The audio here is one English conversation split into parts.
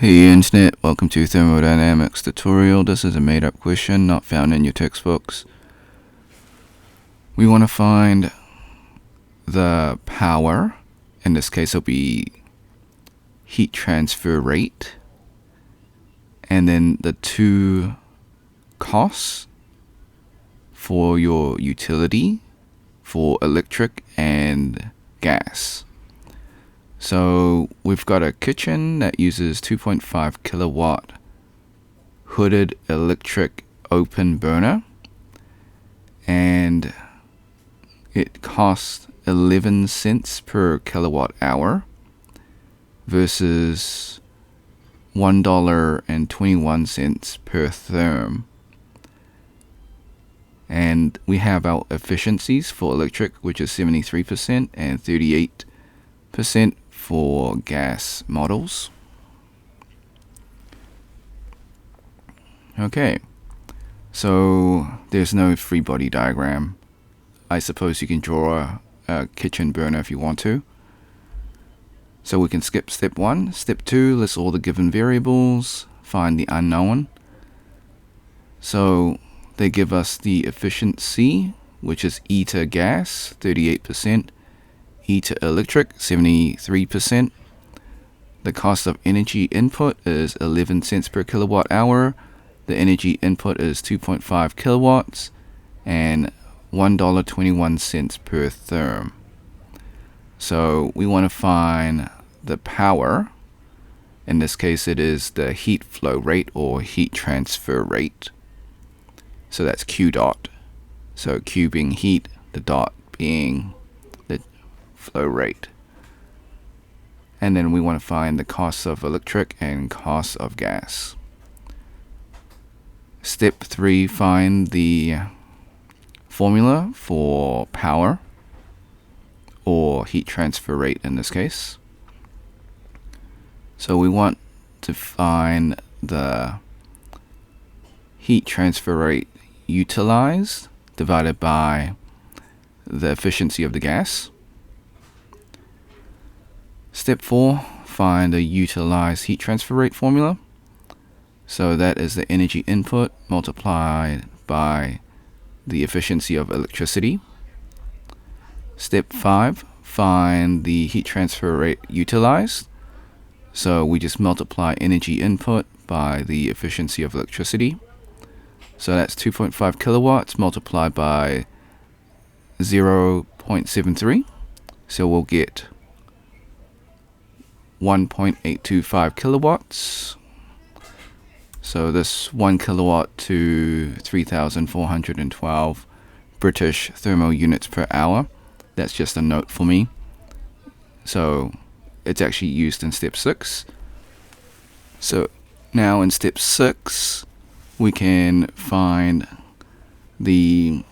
Hey Internet, welcome to Thermodynamics tutorial. This is a made-up question not found in your textbooks. We want to find the power, in this case it'll be heat transfer rate, and then the two costs for your utility for electric and gas. So we've got a kitchen that uses 2.5 kilowatt hooded electric open burner, and it costs 11 cents per kilowatt hour versus $1.21 per therm. And we have our efficiencies for electric, which is 73% and 38% for gas models. Okay, so there's no free body diagram. I suppose you can draw a kitchen burner if you want to. So we can skip step 1. Step 2, list all the given variables, find the unknown. So they give us the efficiency, which is E to gas, 38%, E to electric, 73%. The cost of energy input is 11 cents per kilowatt hour. The energy input is 2.5 kilowatts and $1.21 per therm. So we want to find the power. In this case, it is the heat flow rate or heat transfer rate. So that's Q dot. So Q being heat, the dot being the flow rate. And then we want to find the cost of electric and cost of gas. Step 3, find the formula for power or heat transfer rate in this case. So we want to find the heat transfer rate utilized divided by the efficiency of the gas. Step 4, find the utilized heat transfer rate formula. So that is the energy input multiplied by the efficiency of electricity. Step 5, find the heat transfer rate utilized. So we just multiply energy input by the efficiency of electricity. So that's 2.5 kilowatts multiplied by 0.73. So we'll get 1.825 kilowatts. So this 1 kilowatt to 3,412 British thermal units per hour. That's just a note for me. So it's actually used in step 6. So now in step 6, we can find the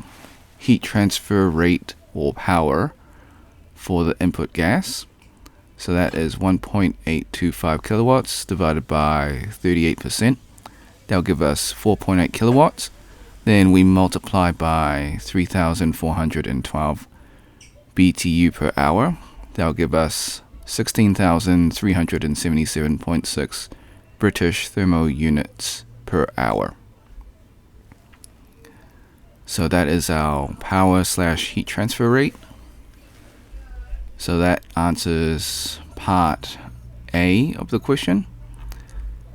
heat transfer rate or power for the input gas. So that is 1.825 kilowatts divided by 38%. That'll give us 4.8 kilowatts. Then we multiply by 3,412 BTU per hour. That'll give us 16,377.6 British thermal units per hour. So that is our power / heat transfer rate. So that answers part A of the question.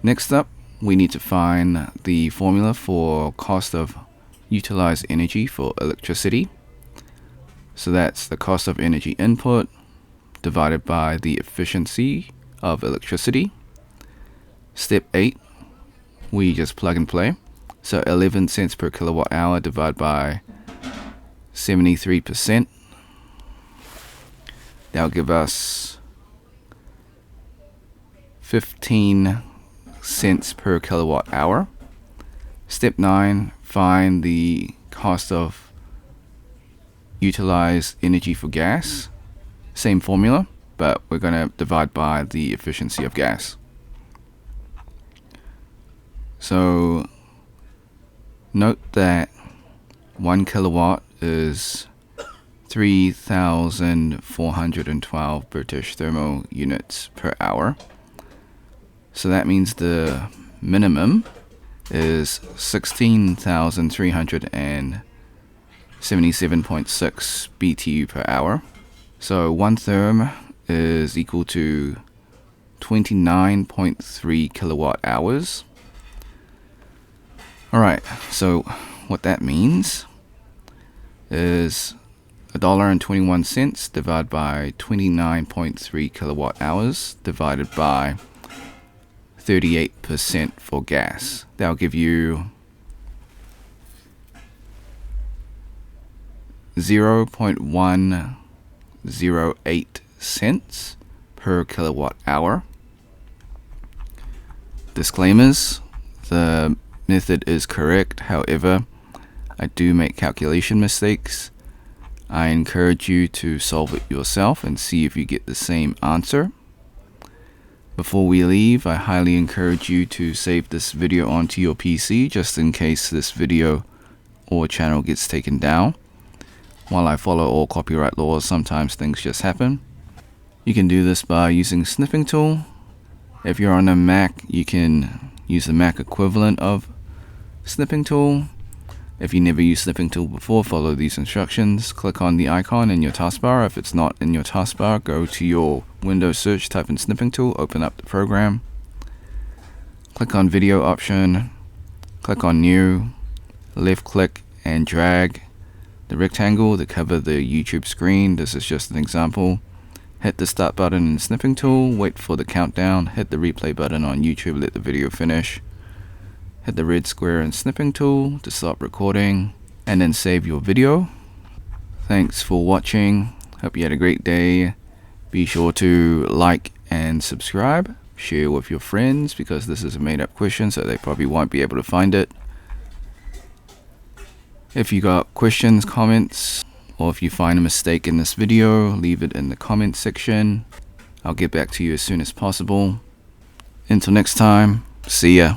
Next up, we need to find the formula for cost of utilized energy for electricity. So that's the cost of energy input divided by the efficiency of electricity. Step 8, we just plug and play. So 11 cents per kilowatt hour divided by 73%. That'll give us 15 cents per kilowatt hour. Step 9, find the cost of utilized energy for gas. Same formula, but we're going to divide by the efficiency of gas. So note that 1 kilowatt is 3,412 British thermal units per hour. So that means the minimum is 16,377.6 BTU per hour. So 1 therm is equal to 29.3 kilowatt hours. Alright, so what that means is $1.21 divided by 29.3 kilowatt hours divided by 38% for gas. That'll give you 0.108 cents per kilowatt hour. Disclaimers: the method is correct, however, I do make calculation mistakes. I encourage you to solve it yourself and see if you get the same answer. Before we leave, I highly encourage you to save this video onto your PC just in case this video or channel gets taken down. While I follow all copyright laws, sometimes things just happen. You can do this by using snipping tool. If you're on a Mac, you can use the Mac equivalent of snipping tool. If you never used snipping tool before, follow these instructions. Click on the icon in your taskbar. If it's not in your taskbar, go to your Windows search, type in snipping tool, open up the program. Click on video option, click on new, left click and drag the rectangle to cover the YouTube screen. This is just an example. Hit the start button in snipping tool, wait for the countdown, hit the replay button on YouTube, let the video finish. Hit the red square in snipping tool to stop recording, and then save your video. Thanks for watching. Hope you had a great day. Be sure to like and subscribe. Share with your friends because this is a made up question, so they probably won't be able to find it. If you got questions, comments, or if you find a mistake in this video, leave it in the comment section. I'll get back to you as soon as possible. Until next time, see ya.